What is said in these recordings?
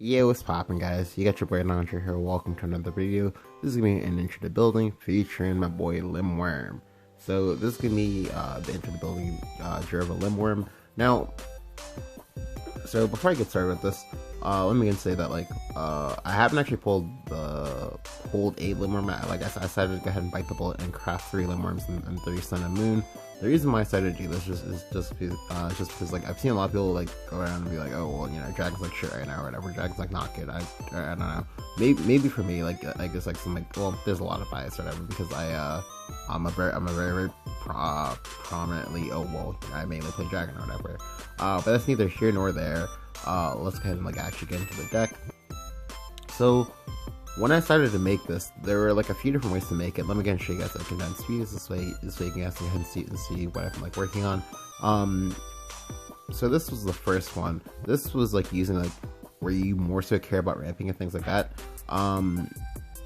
Yo, what's poppin', guys? You got your boy Launcher here. Welcome to another video. This is gonna be an intro to building featuring my boy Lindworm. So this is gonna be the intro to building Jurva Lindworm. Now, so before I get started with this, let me say that I haven't actually pulled a Lindworm. I decided to go ahead and bite the bullet and craft 3 Lindworms and 3 Sun and Moon. The reason why I decided to do this is just because I've seen a lot of people go around and be like, oh well, Dragon's shit right now or whatever. Dragon's not good. I don't know. Maybe for me I guess well, there's a lot of bias or whatever because I'm a very prominently I mainly play Dragon or whatever. But that's neither here nor there. Let's go ahead and actually get into the deck. So when I started to make this, there were a few different ways to make it. Let me show you guys the condensed views. This way you guys can see what I'm working on. So this was the first one. This was using where you more so care about ramping and things like that. A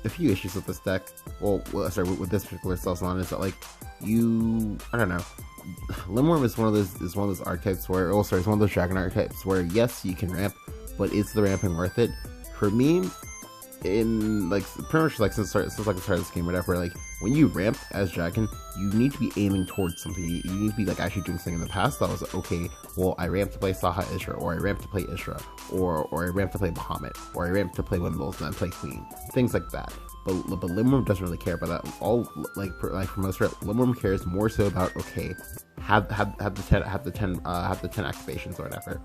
few issues with this deck. Well, sorry, with this particular Celsius is that I don't know. Lindworm is one of those archetypes where, it's one of those dragon archetypes where yes, you can ramp, but is the ramping worth it? For me, in pretty much since the start of this game, whatever, when you ramp as dragon, you need to be aiming towards something. You need to be actually doing something. In the past, I was okay, well, I ramped to play Saha Isra, or I ramped to play Isra, or I ramped to play Bahamut, or I ramped to play Wimbles and then play Queen, things like that. But Lindworm doesn't really care about that. All for most part, Lindworm cares more so about, okay, have the 10 activations or whatever.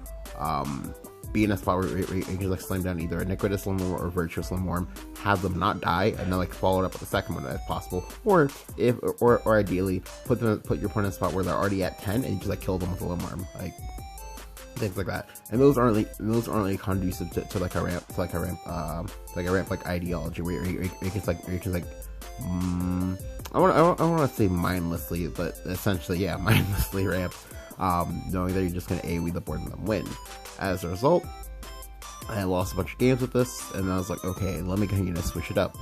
Be in a spot where you can slam down either Iniquitous Lindworm or Virtuous Lindworm, have them not die, and then follow it up with the second one if possible, or ideally put your opponent in a spot where they're already at 10 and you just kill them with a Lindworm, things like that. And those aren't conducive to a ramp ideology where you can I want to say mindlessly, but essentially, yeah, mindlessly ramp, knowing that you're just going to AoE the board and then win. As a result, I lost a bunch of games with this, and I was like, okay, let me continue to switch it up.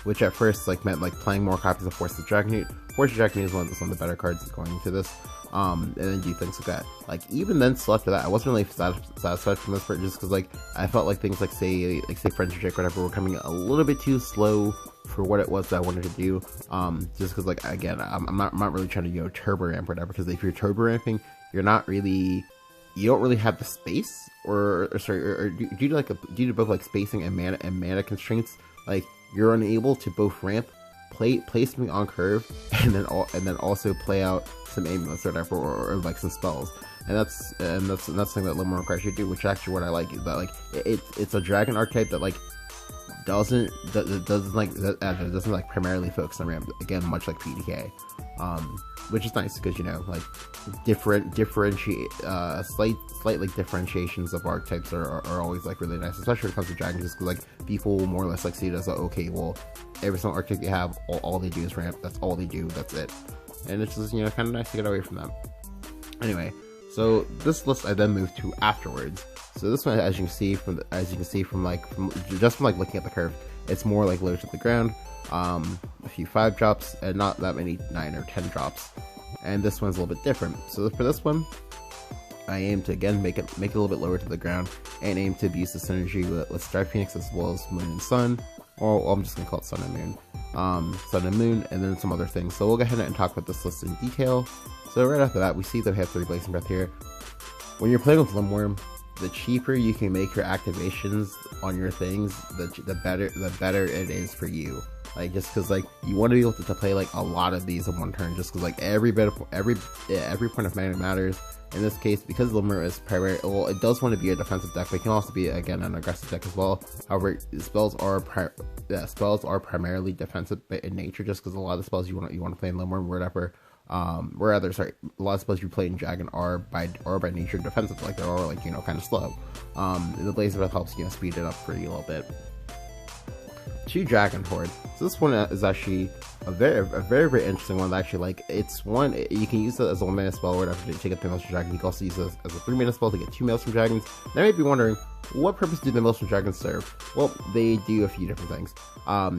Which at first meant playing more copies of Force of Dragonute. Force of Dragonute is one of the better cards going into this. And then do things like that. Even then, still after that, I wasn't really satisfied from this part, just because I felt like things say Friendship Check or whatever were coming a little bit too slow for what it was that I wanted to do. Just because again, I'm not really trying to turbo ramp or whatever, because if you're turbo ramping, you don't really have the space, or due to both spacing and mana constraints, you're unable to both ramp, play something on curve, and then also play out some amulets or whatever, or some spells. And that's something that Lindworm requires you to do, which actually what I like is that it's a dragon archetype that doesn't primarily focus on ramp, again, much like PDK, which is nice because slight differentiations of archetypes are always really nice, especially when it comes to dragons, just because people more or less see it as okay, well, every single archetype you have, all they do is ramp. That's all they do. That's it. And it's just kind of nice to get away from them. Anyway, so this list I then moved to afterwards. So this one, as you can see from looking at the curve, it's more low to the ground. A few 5 drops and not that many 9 or 10 drops. And this one's a little bit different. So for this one, I aim to again make it a little bit lower to the ground, and aim to abuse the synergy with Star Phoenix as well as Moon and Sun. Or I'm just gonna call it Sun and Moon, and then some other things. So we'll go ahead and talk about this list in detail. So right after that, we see that we have 3 Blazing Breath here. When you're playing with Lindworm, the cheaper you can make your activations on your things, the better it is for you. Just because you want to be able to play a lot of these in one turn, just because every point of mana matters. In this case, because Lindworm is primarily, well, it does want to be a defensive deck, but it can also be, again, an aggressive deck as well. However, spells are primarily defensive in nature, just because a lot of the spells you want to play in Lindworm, or whatever. A lot of spells you play in Dragon are by nature defensive, they're all kind of slow. The Blazing Breath helps speed it up for you a little bit. 2 Dragon Horde. So this one is actually a very interesting one. Actually, like, it's one you can use it as a 1-mana spell or whatever to get the Maelstrom Dragon. You can also use it as a 3-mana spell to get 2 Maelstrom Dragons. Now you might be wondering, what purpose do the Maelstrom Dragons serve? Well, they do a few different things.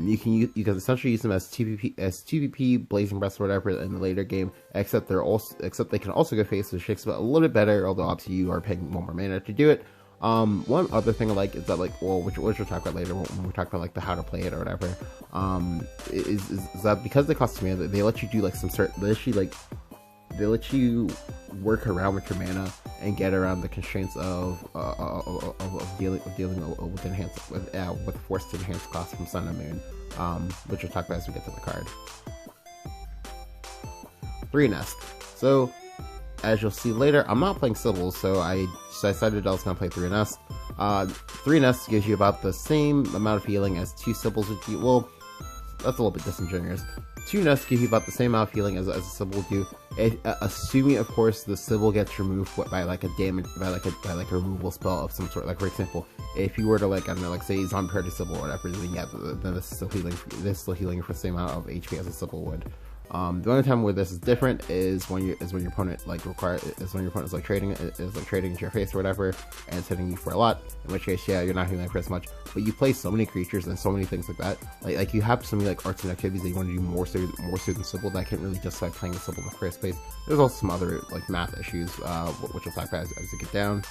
You can essentially use them as TVP, Blazing Breath, or whatever in the later game. Except they can also go face with Shakes, but a little bit better. Although obviously you are paying 1 more mana to do it. One other thing I like is that, like, well, which we'll talk about later when we talk about, like, the how to play it or whatever, is that because they cost mana, they let you do, like, they let you work around with your mana and get around the constraints of dealing with forced enhanced costs from Sun and Moon, which we'll talk about as we get to the card. 3 Nest. So, as you'll see later, I'm not playing Sybil, so I decided I was going to play 3 Nest. 3 Nest gives you about the same amount of healing as 2 Sybils would do. Well, that's a little bit disingenuous. 2 Nests give you about the same amount of healing as a Sybil would do, assuming, of course, the Sybil gets removed by like a removal spell of some sort. Like, for example, if you were to, like, I don't know, like, say Zombie Party Sybil or whatever, then yeah, then this is still healing for the same amount of HP as a Sybil would. The only time where this is different is when your opponent is like trading into your face or whatever, and it's hitting you for a lot. In which case, yeah, you're not healing for as much. But you play so many creatures and so many things like that. Like you have so many, like, arts and activities that you want to do more so than Sybil, that I can't really justify playing the Sybil in the first place. There's also some other, like, math issues, which we'll talk about as we get down.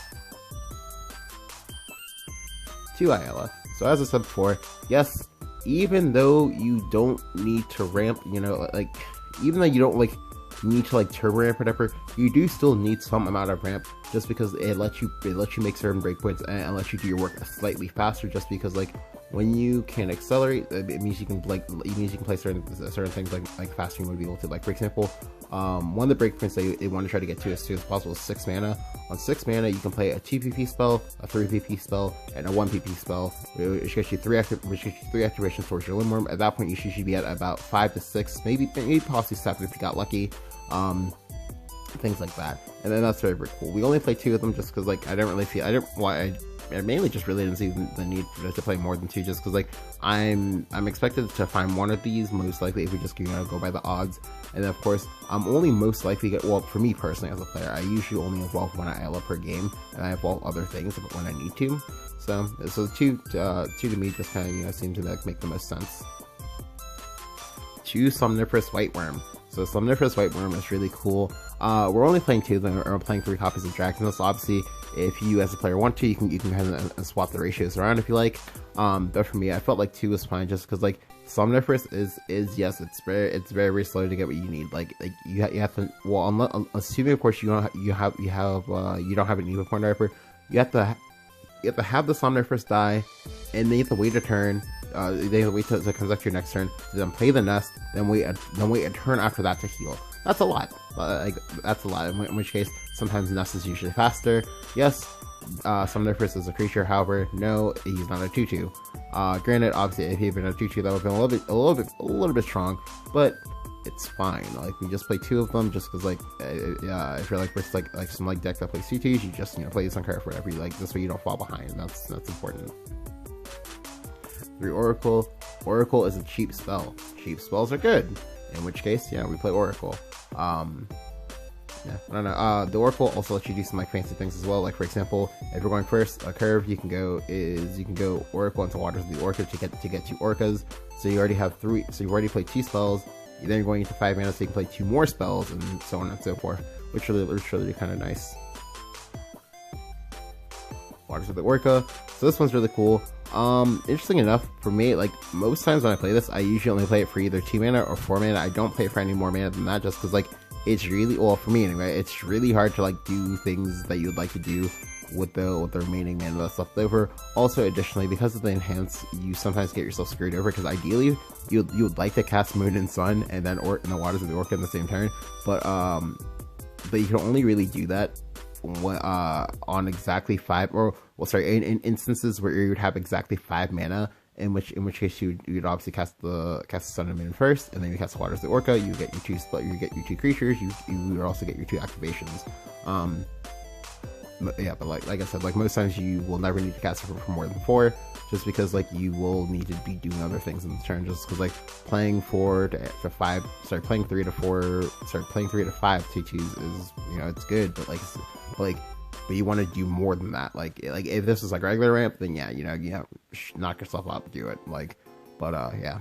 2 Ayala. So as I said before, yes, even though you don't need to ramp, you know, like, even though you don't, like, need to, like, turbo ramp or whatever, you do still need some amount of ramp, just because it lets you make certain breakpoints and lets you do your work slightly faster, just because, like, when you can accelerate, it means you can, like, play certain things like faster. You would be able to, like, for example, one of the breakpoints they want to try to get to as soon as possible is 6 mana. On 6 mana, you can play a 2 PP spell, a 3 PP spell, and a 1 PP spell, which gets you 3 activations towards your Lindworm. At that point, you should be at about 5 to 6, maybe possibly 7 if you got lucky. Things like that, and then that's very cool. We only play 2 of them just because, like, I mainly just really didn't see the need to play more than 2, just because, like, I'm expected to find one of these most likely if we just, you know, go by the odds. And then, of course, I'm only most likely well, for me personally as a player, I usually only evolve 1 Ayala per game, and I evolve other things when I need to. So 2 to me just kind of, you know, seem to, like, make the most sense. 2 Somniferous Whiteworm. So Somniferous Whiteworm is really cool. We're only playing 2 of them, or we're playing 3 copies of Dragon. So obviously, if you as a player want to, you can kind of swap the ratios around if you like. But for me, I felt like 2 was fine, just because, like, Somniferous is yes, it's very slow to get what you need. Like you have to, well, assuming of course you don't have an Eva point driver, you have to have the Somniferous die, and then you have to wait a turn. They have to wait till it comes up to your next turn, then play the Nest, then wait a turn after that to heal. That's a lot. That's a lot. In which case, sometimes Nest is usually faster. Yes, Somniferous is a creature. However, no, he's not a 2/2. Granted, obviously, if he had been a 2/2, that would have been a little bit strong, but it's fine. Like, we just play 2 of them just because, like, if you're like with like some like deck that plays 2/2s, you just, you know, play this on card for whatever you like. This way you don't fall behind. That's important. 3 Oracle. Oracle is a cheap spell. Cheap spells are good. In which case, yeah, we play Oracle. Yeah, I don't know. The Oracle also lets you do some, like, fancy things as well. Like, for example, if you're going first, a curve you can go Oracle into Waters of the Orca to get 2 Orcas. So you already have 3. So you've already played 2 spells. Then you're going into 5 mana, so you can play 2 more spells, and so on and so forth, which really kind of nice. Waters of the Orca. So this one's really cool. Interesting enough, for me, like, most times when I play this, I usually only play it for either 2 mana or 4 mana. I don't play it for any more mana than that, just because, like, it's really, well, for me anyway, it's really hard to, like, do things that you would like to do with the remaining mana that's left over. Also, additionally, because of the enhance, you sometimes get yourself screwed over, because ideally, you would like to cast Moon and Sun, and then in the Waters of the Orca in the same turn, but you can only really do that on exactly 5, or, well, sorry, in instances where you would have exactly 5 mana, in which case you'd obviously cast the Sun and Moon first, and then you cast the Waters of the Orca. You get your 2 creatures. You would also get your 2 activations. yeah, but like I said, like most times you will never need to cast it for more than 4, just because like you will need to be doing other things in the turn. Just because like playing 4 to 5, sorry, playing 3 to 4, sorry, playing 3 to 5 2/2s is, you know, it's good, but but you want to do more than that. Like if this is like regular ramp, then yeah, you know, knock yourself out to do it. Like, but yeah.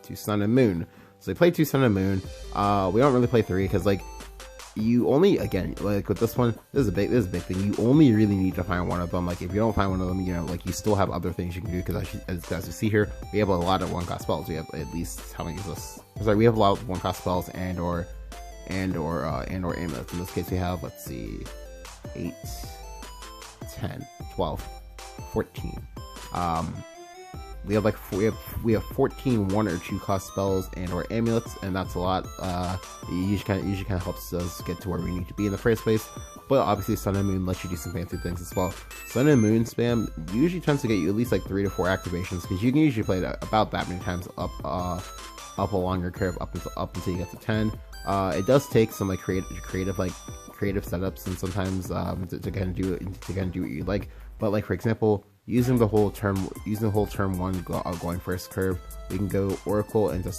2 Sun and Moon. So they play 2 Sun and Moon. We don't really play 3 because like you only, again, like with this one, this is a big thing. You only really need to find one of them. Like if you don't find one of them, you know, like you still have other things you can do, because as you see here, we have a lot of 1-cost spells. We have at least, how many is this? Sorry, we have a lot of 1-cost spells and or amulets. In this case we have, let's see, 8, 10, 12, 14. We have like we have 14 1 or 2 cost spells and or amulets, and that's a lot. It usually kind of helps us get to where we need to be in the first place. But obviously Sun and Moon lets you do some fancy things as well. Sun and Moon spam usually tends to get you at least like 3 to 4 activations, because you can usually play it about that many times up along your curve up until you get to 10. It does take some like creative setups, and sometimes to kind of do what you like. But like for example, using the whole term 1 going first curve, we can go Oracle into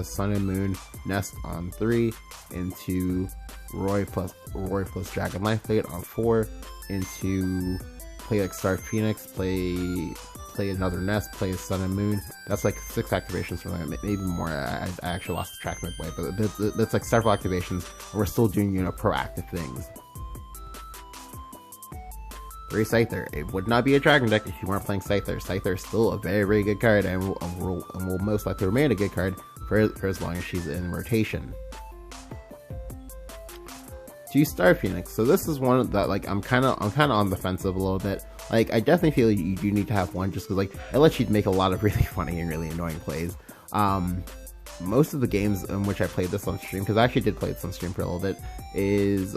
Sun and Moon, Nest on 3, into Roy plus Dragon Life Blade on 4, into play like Star Phoenix, play another Nest, play Sun and Moon. That's like 6 activations for them, maybe more. I actually lost the track midway, but that's like several activations, and we're still doing, you know, proactive things. 3 Scyther. It would not be a Dragon deck if you weren't playing Scyther. Scyther is still a very, very good card, and will most likely remain a good card for as long as she's in rotation. 2 Star Phoenix. So this is one that like I'm kind of on the fence of a little bit. Like I definitely feel you do need to have one, just because like it lets you make a lot of really funny and really annoying plays. Most of the games in which I played this on stream, because I actually did play this on stream for a little bit, is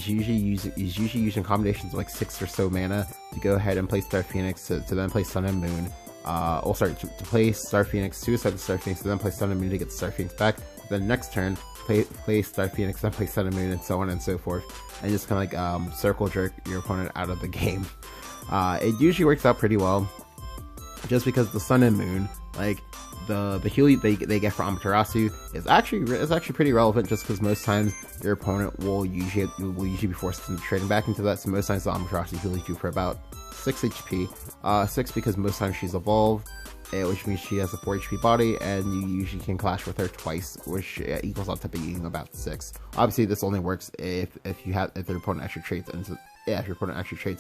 usually using combinations of like 6 or so mana to go ahead and play Star Phoenix to then play Sun and Moon. To play Star Phoenix, suicide the Star Phoenix, to then play Sun and Moon to get the Star Phoenix back. Then next turn, play Star Phoenix, then play Sun and Moon, and so on and so forth, and just kind of like circle jerk your opponent out of the game. It usually works out pretty well, just because the Sun and Moon, like the heal they get from Amaterasu is actually pretty relevant, just because most times your opponent will usually be forced into trading back into that. So most times the Amaterasu heals you for about 6 HP, 6 because most times she's evolved, which means she has a 4 HP body, and you usually can clash with her twice, which equals out to being about 6. Obviously this only works if your opponent actually trades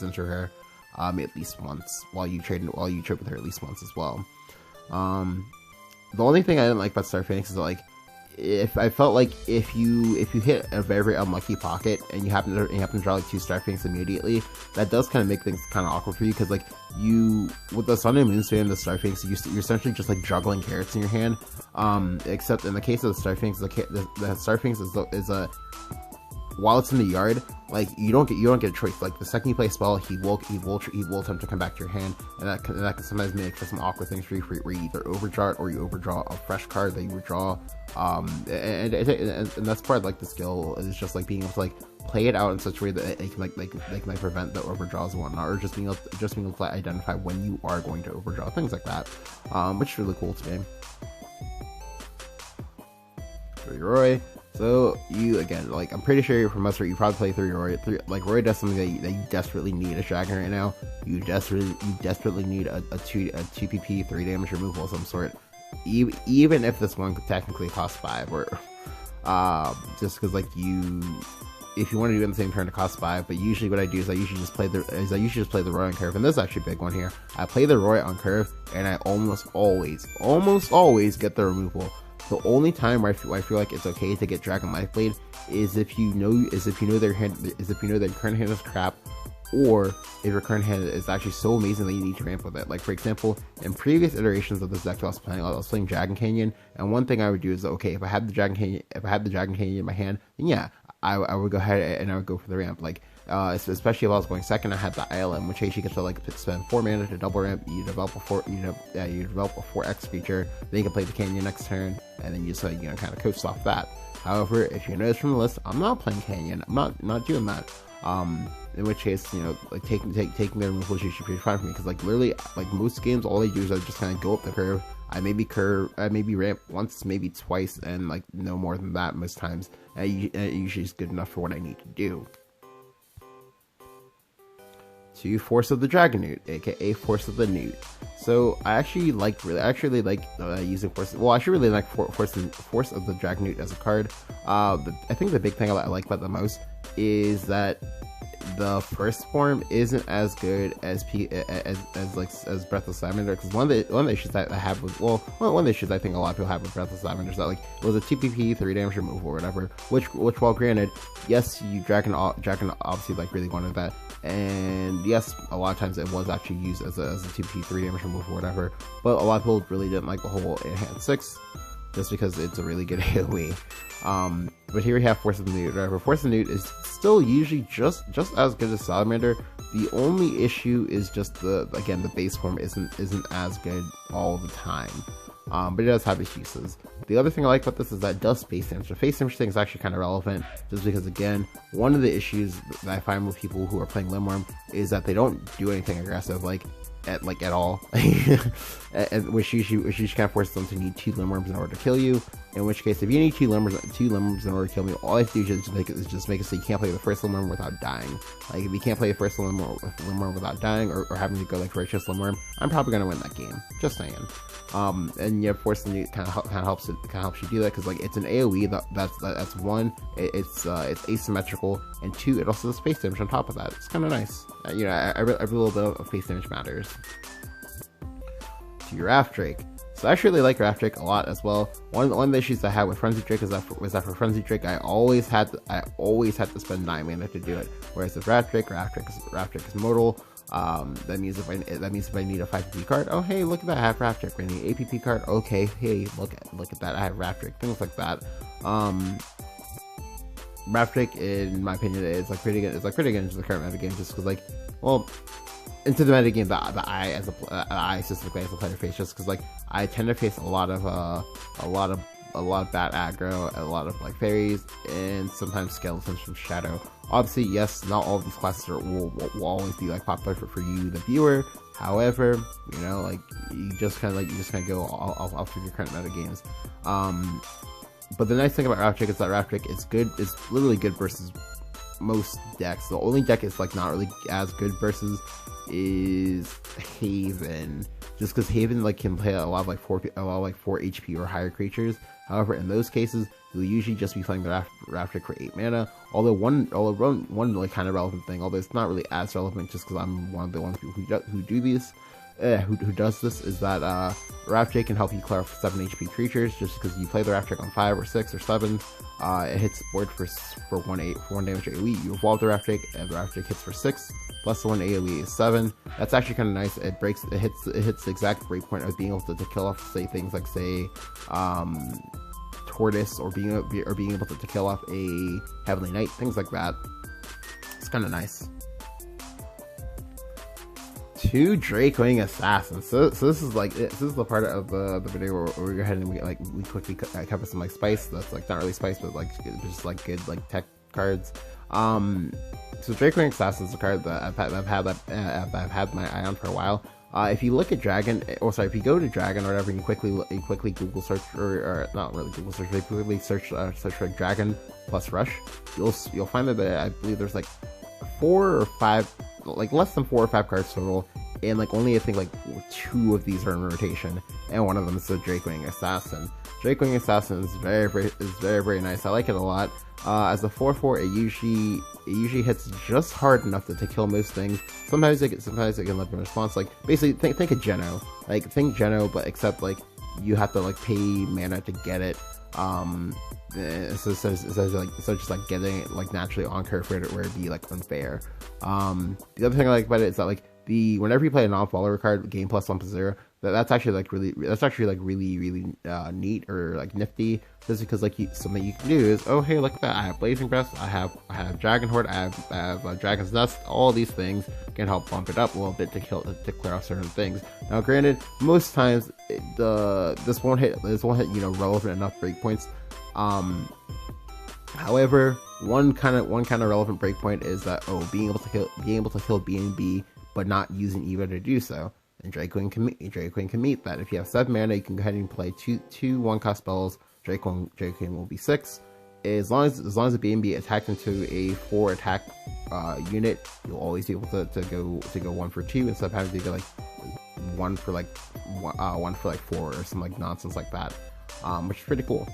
into her at least once, while you trade with her at least once as well. The only thing I didn't like about Star Phoenix is that, like, if you hit a very, very unlucky pocket and you happen to draw like 2 Star Phoenix immediately, that does kind of make things kind of awkward for you, because like with the Sun and Moon spam and the Star Phoenix, you're essentially just like juggling carrots in your hand. Except in the case of the Star Phoenix, the Star Phoenix is a while it's in the yard, like you don't get a choice. Like the second you play a spell, he will attempt to come back to your hand, and that can sometimes make for some awkward things for you, where you either overdraw it or you overdraw a fresh card that you would draw. And that's part of like the skill, is just like being able to like play it out in such a way that it can prevent the overdraws and whatnot, or just being able to identify when you are going to overdraw, things like that, which is really cool to me. Roy. So you, again, like I'm pretty sure from us, you probably play through Roy. Roy does something that you desperately need a dragon right now. You desperately need a 2 PP 3 damage removal of some sort. Even if this one technically costs 5, or just because like if you want to do it in the same turn, it costs 5. But usually what I do is I usually just play the Roy on curve, and this is actually a big one here. I play the Roy on curve, and I almost always get the removal. The only time where I feel like it's okay to get Dragon Life Blade is if you know their current hand is crap, or if your current hand is actually so amazing that you need to ramp with it. Like for example, in previous iterations of this deck I was playing Dragon Canyon, and one thing I would do is, okay, if I had the Dragon Canyon in my hand, then yeah, I would go ahead and I would go for the ramp. Like especially if I was going second, I had the ILM, which actually gets to like spend 4 mana to double ramp. You develop a 4X creature, then you can play the Canyon next turn, and then you just kind of coast off that. However, if you notice from the list, I'm not playing Canyon. I'm not doing that. In which case, you know, like taking the removal should be fine for me, because like literally, like most games, all they do is I just kind of go up the curve. I maybe ramp once, maybe twice, and like no more than that most times. And it usually is good enough for what I need to do. To Force of the Dragon Newt, aka Force of the Newt. So I actually like using Force. Well, I actually really like Force of the Dragon Newt as a card. I think the big thing I like about the most is that the first form isn't as good as Breath of Salamander, because one of the issues that I have with one of the issues I think a lot of people have with Breath of Salamander is that like it was a 2PP 3 damage removal or whatever, which while granted, yes, Dragon obviously like really wanted that, and yes, a lot of times it was actually used as a 2PP 3 damage removal or whatever, but a lot of people really didn't like the whole Enhanced 6 just because it's a really good AoE. But here we have Force of the Newt. Whatever. Force of the Newt is still usually just as good as Salamander. The only issue is just the base form isn't as good all the time. But it does have its uses. The other thing I like about this is that it does space damage. The face damage thing is actually kind of relevant, just because again, one of the issues that I find with people who are playing Lindworm is that they don't do anything aggressive, at all. And which usually kind of forces them to need 2 Lindworms in order to kill you. In which case, if you need 2 Lindworms in order to kill me, all I have to do is just make it so you can't play the first Lindworm without dying. Like, if you can't play the first Lindworm without dying, or having to go like Righteous Lindworm, I'm probably gonna win that game. Just saying. And yeah, Force of the Newt kind of helps you do that, because like it's an AoE that's one, it's asymmetrical, and 2, it also has space damage on top of that. It's kind of nice. You know, every little bit of space damage matters. To your Raft Drake. So I actually really like Raft Drake a lot as well. One of the issues I had with Frenzy Drake was that for Frenzy Drake I always had to spend 9 mana to do it. Whereas with Raft Drake is modal. That means if I need a 5PP card, oh hey, look at that, I have Raft Drake. I need an APP card, okay, hey, look at that, I have Raft Drake. Things like that. Raft Drake, in my opinion, is like pretty good. It's like pretty good into the current meta game, just because like, well, into the meta game that I specifically as a player face, just because like I tend to face a lot of bad aggro, a lot of like fairies, and sometimes skeletons from Shadow. Obviously, yes, not all of these classes will always be like popular for you, the viewer. However, you know, like you just kind of go off of your current meta games. But the nice thing about Raft Drake is that Raft Drake is literally good versus most decks. The only deck it's like not really as good versus is Haven, just because Haven like can play a lot of 4 HP or higher creatures. However, in those cases, you'll usually just be playing the Raft Drake for 8 mana. Although one like kind of relevant thing, although it's not really as relevant, just because I'm one of the people who do these. Who does this, is that Raft Drake can help you clear off 7 HP creatures, just because you play the Raft Drake on 5 or 6 or 7. It hits the board for 1 damage AoE. You evolve the Raft Drake, and the Raft Drake hits for 6, plus the 1 AoE is 7. That's actually kind of nice. It hits the exact breakpoint of being able to kill off, say, things like, say, Tortoise, or being able to kill off a Heavenly Knight, things like that. It's kind of nice. 2 Drake-wing Assassins. So this is the part of the video where we go ahead and we quickly cover some like spice that's like not really spice, but like just like good like tech cards. So Drake-wing Assassin is a card that I've had my eye on for a while. If you look at Dragon, if you go to Dragon or whatever, and you quickly Google search, or not really Google search, but you quickly search for Dragon plus Rush, you'll find that I believe there's like 4 or 5, like less than 4 or 5 cards total, and like only I think like 2 of these are in rotation, and one of them is the Drake-wing Assassin. Drake-wing Assassin is very nice. I like it a lot. As a 4/4, it usually hits just hard enough to kill most things. Sometimes it can like in response, like basically think of Geno, like think Geno, but except like you have to like pay mana to get it. So just like getting it like naturally on curve where it'd be like unfair. The other thing I like about it is that like whenever you play a non-follower card, game plus 1/0, that's actually really neat or like nifty, just because like something you can do is, oh hey, look at that, I have Blazing Breath, I have Dragon Horde, I have Dragon's Nest. All these things can help bump it up a little bit to clear off certain things. Now granted, most times this won't hit relevant enough breakpoints However, one kind of relevant breakpoint is that being able to kill B and B but not using Eva to do so. And Drake Queen can meet that. If you have 7 mana, you can go ahead and play two 1-cost spells. Drake Queen will be 6. As long as the B&B attacked into a 4 attack unit, you'll always be able to go 1 for 2 instead of having to go like 1 for 4 or some like nonsense like that, which is pretty cool.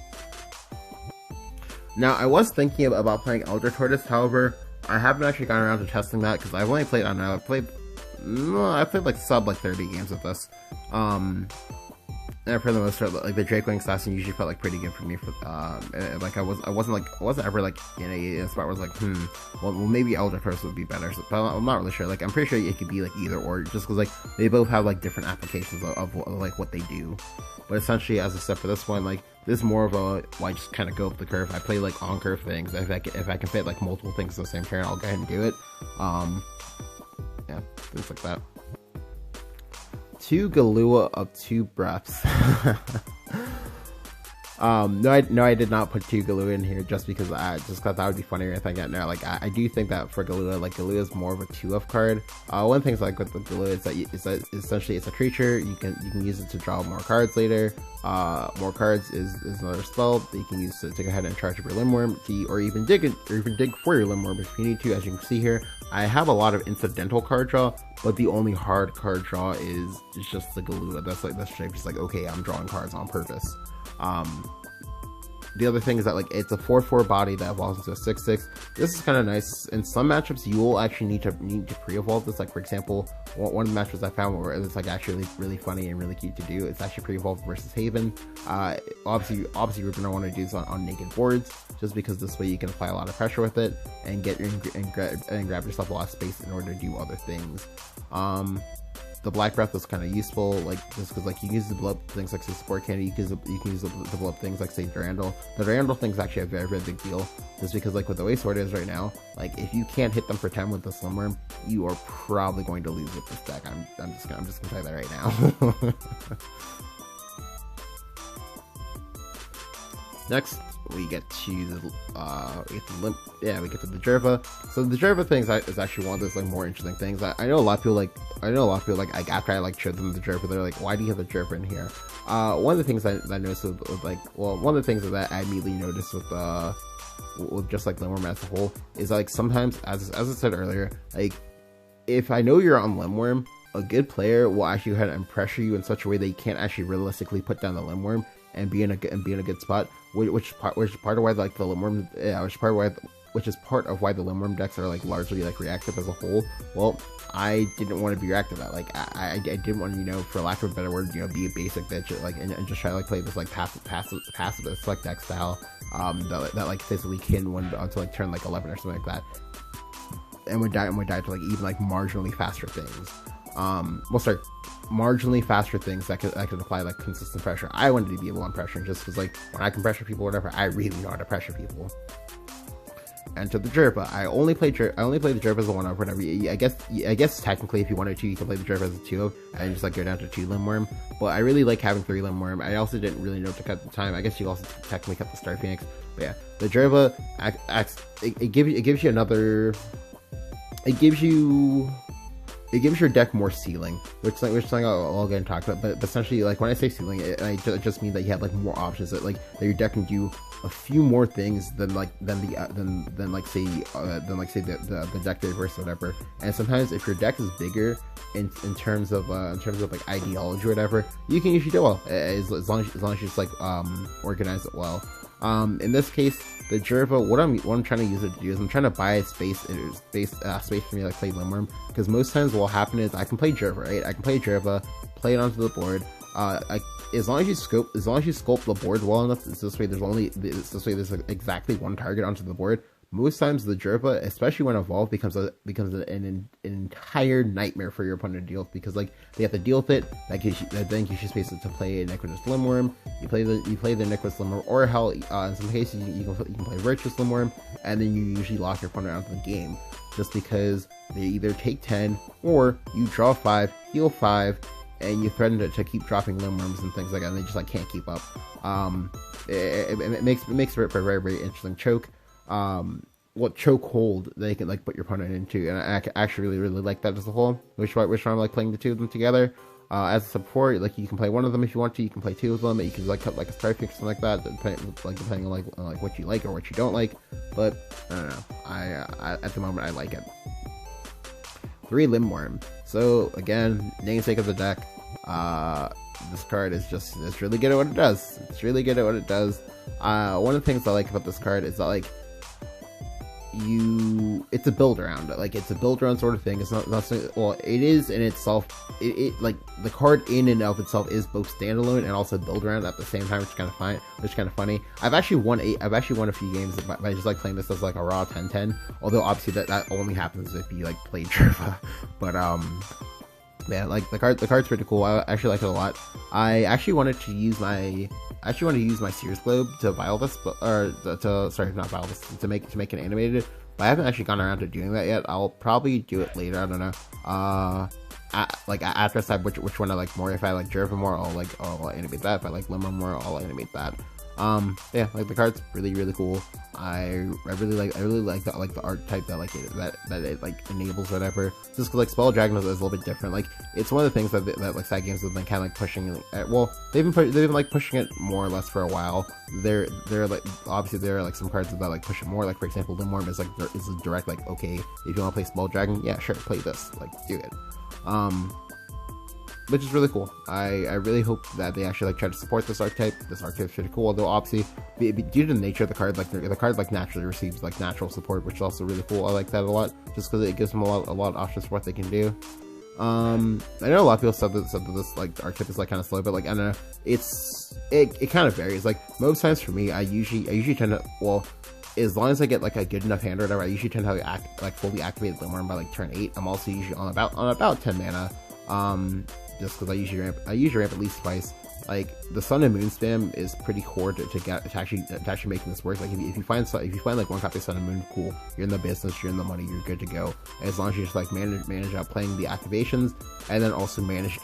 Now, I was thinking about playing Elder Tortoise. However, I haven't actually gotten around to testing that because I've only played, I don't know, I played like sub 30 games with this. And for the most part, like the Drake Wing Assassin usually felt like pretty good for me. For like I wasn't ever like in a spot where I was like, well maybe Elder Tortoise would be better. So, but I'm not really sure. Like I'm pretty sure it could be like either or, just because like they both have like different applications of like what they do. But essentially, as a step for this one, like this is more of a I just kind of go up the curve. I play like on curve things. If I can fit like multiple things in the same turn, I'll go ahead and do it. Yeah, things like that. 2 Galua of 2 breaths. No, I did not put 2 Galua in here just because that would be funnier if I got no. Like I do think that for Galua, like Galua is more of a 2-of card. One thing like with Galua is that essentially it's a creature. You can use it to draw more cards later. More cards is another spell that you can use to go ahead and charge up your Lindworm, or even dig for your Lindworm if you need to. As you can see here, I have a lot of incidental card draw, but the only hard card draw is just the Galua. That's just like, okay, I'm drawing cards on purpose. The other thing is that like it's a 4/4 body that evolves into a 6/6. This is kind of nice. In some matchups, you will actually need to pre-evolve this. Like for example, one of the matchups I found where it's like actually really funny and really cute to do. It's actually pre-evolve versus Haven. Obviously, we're gonna want to do this on naked boards, just because this way you can apply a lot of pressure with it and get and grab yourself a lot of space in order to do other things. The Black Breath was kind of useful, like just because like you can use to blow up things like say Sport Candy, you can use it to blow up things like say Durandal. The Durandal thing's actually a very big deal, just because like with the way Sword is right now, like if you can't hit them for 10 with the Slimworm, you are probably going to lose with this deck. I'm just gonna tell you that right now. Next, we get to the Jerva. So the Jerva thing is actually one of those like more interesting things. I know a lot of people like after I like showed them the Jerva, they're like, why do you have the Jerva in here? One of the things that I noticed with like, well, one of the things that I immediately noticed with just like Lindworm as a whole is like sometimes, as I said earlier, like if I know you're on Lindworm, a good player will actually go ahead and pressure you in such a way that you can't actually realistically put down the Lindworm and be in a good spot, which is part of why like the Lindworm, which is part of why the Lindworm decks are like largely like reactive as a whole. Well, I didn't want to be reactive at, like I didn't want to, you know, for lack of a better word, you know, be a basic bitch, like and just try to like play this like passive select deck style that like physically can win until like turn like 11 or something like that, and would die to like even like marginally faster things. Marginally faster things that could apply like consistent pressure. I wanted to be able on pressure, just because like when I can pressure people or whatever, I really know how to pressure people. And to the Jerva, I only play the Jerva as a 1-of whatever. I guess technically if you wanted to, you can play the Jerva as a 2-of and just like go down to 2 Lindworm. But I really like having 3 Lindworm. I also didn't really know to cut the time. I guess you also technically cut the Star Phoenix. But yeah, the Jerva it gives you another. It gives your deck more ceiling, which something I'll get and talk about. But essentially, like when I say ceiling, it just means that you have like more options. That your deck can do a few more things than say the deck reverse or whatever. And sometimes if your deck is bigger in terms of like ideology or whatever, you can usually do well as long as you just like organize it well. In this case, the Jerva, what I'm trying to use it to do is I'm trying to buy space for me to like play Lindworm, because most times what will happen is I can play Jerva, right? I can play Jerva, play it onto the board. As long as you sculpt the board well enough, this way there's exactly one target onto the board. Most times the Jerva, especially when evolved, becomes an entire nightmare for your opponent to deal with, because like they have to deal with it. That then gives you space to play a Iniquitous Lindworm. You play the Iniquitous Lindworm, or hell, in some cases you can play Virtuous Lindworm, and then you usually lock your opponent out of the game, just because they either take 10 or you draw 5, heal 5, and you threaten to keep dropping Lindworms and things like that, and they just like can't keep up. It makes for a very interesting choke. what chokehold they can like put your opponent into, and I actually really like that as a whole. Which I'm like playing the two of them together. As a support, like you can play one of them if you want to. You can play two of them. You can like cut like a strike or something like that, depending on like what you like or what you don't like. But I don't know. I at the moment I like it. 3 Lindworm. So again, namesake of the deck. This card is it's really good at what it does. It's really good at what it does. One of the things I like about this card is that like it's a build around. Like it's a build around sort of thing. It's not well, it is in itself. It like the card in and of itself is both standalone and also build around at the same time, which is kind of fun. Which is kind of funny. I've actually won a few games by just like playing this as like a raw 10-10. Although obviously that only happens if you like play Jerva. But yeah, like the card's pretty cool. I actually like it a lot. I actually wanted to use my Sears Globe to vial this, sorry, not vial this, to make it animated. But I haven't actually gone around to doing that yet. I'll probably do it later. I don't know. After I decide which one I like more. If I like Jerva more, I'll animate that. If I like Lindworm more, I'll animate that. Yeah, like the card's really cool. I really like the art type that it like enables whatever. Just 'cause like Spell Dragon is a little bit different. Like it's one of the things that like side games have been kind of like pushing. Well, they've been like pushing it more or less for a while. They're like obviously there are like some cards that like push it more. Like for example, Lindworm is a direct like, okay, if you want to play Spell Dragon, yeah, sure, play this, like do it. Which is really cool. I really hope that they actually like try to support this archetype. This archetype is pretty cool, although obviously due to the nature of the card, like the card like naturally receives like natural support, which is also really cool. I like that a lot, just because it gives them a lot of options for what they can do. I know a lot of people said that this like archetype is like kind of slow, but like I don't know, it kind of varies. Like most times for me, I usually tend to, well, as long as I get like a good enough hand or whatever, I usually tend to fully activate Lindworm by like turn 8. I'm also usually on about 10 mana. Just because I usually ramp at least twice. Like the Sun and Moon spam is pretty core to actually making this work. Like if you find like one copy of Sun and Moon, cool. You're in the business, you're in the money, you're good to go. As long as you just like manage out playing the activations, and then also manage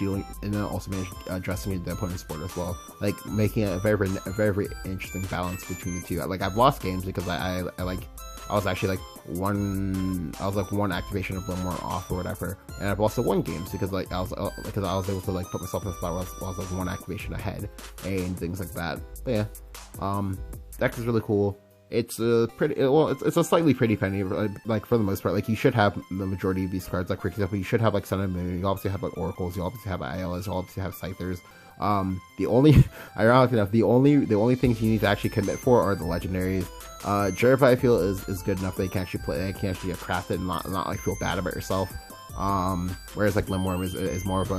addressing the opponent's board as well. Like making a very interesting balance between the two. Like I've lost games because I was actually like one activation of Lindworm off or whatever, and I've also won games because like I was able to like put myself in a spot where I was like one activation ahead and things like that. But yeah, deck is really cool. It's a it's a slightly pretty penny, like for the most part. Like you should have the majority of these cards. Like for example, you should have like Sun and Moon. You obviously have like Oracles. You obviously have ILs. You obviously have Scythers. Ironically enough, the only things you need to actually commit for are the legendaries. Jerva I feel is good enough that you can actually play. They can actually get crafted and not like feel bad about yourself. Whereas like Lindworm is more of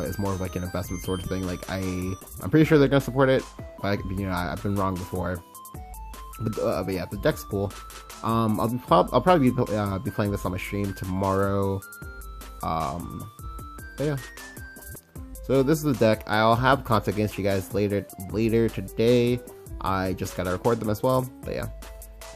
like an investment sort of thing. Like I'm pretty sure they're gonna support it, but you know I've been wrong before. But yeah, the deck's cool. I'll probably be playing this on my stream tomorrow. But yeah. So this is the deck. I'll have content against you guys later today. I just gotta record them as well. But yeah.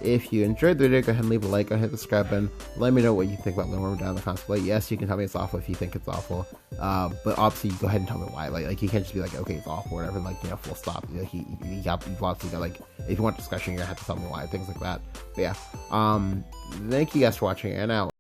If you enjoyed the video, go ahead and leave a like, go ahead and hit the subscribe button. Let me know what you think about Lindworm down in the comments below. Yes, you can tell me it's awful if you think it's awful. But obviously, go ahead and tell me why. Like you can't just be like, okay, it's awful, or whatever. Like, you know, full stop. Like, you've obviously got like, if you want discussion, you're gonna have to tell me why, things like that. But yeah. Thank you guys for watching, and out.